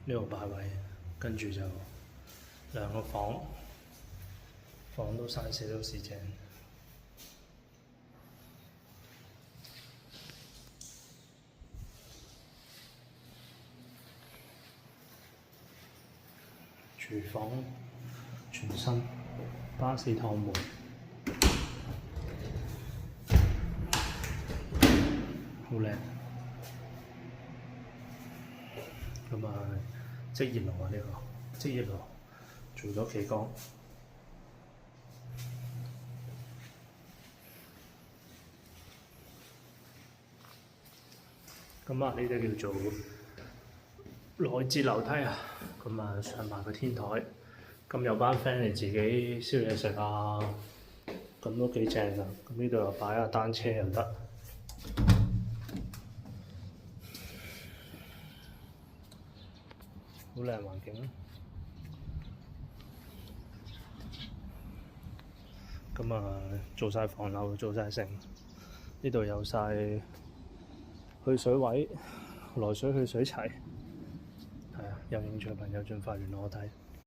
呢個擺位，跟住就兩個房都散射到市正。廚房全新，巴士趟門，好靚。咁啊，即熱爐啊呢個，即熱爐做咗企缸。咁啊，呢啲叫做內置樓梯啊。咁啊，上埋個天台。咁有班 friend 嚟自己燒嘢食啊，咁都幾正啊！咁呢度又擺下單車又得，好靚環境。咁啊，做晒防漏，做晒成，呢度有晒去水位，來水去水齊。係啊，有興趣嘅朋友盡快聯絡我睇。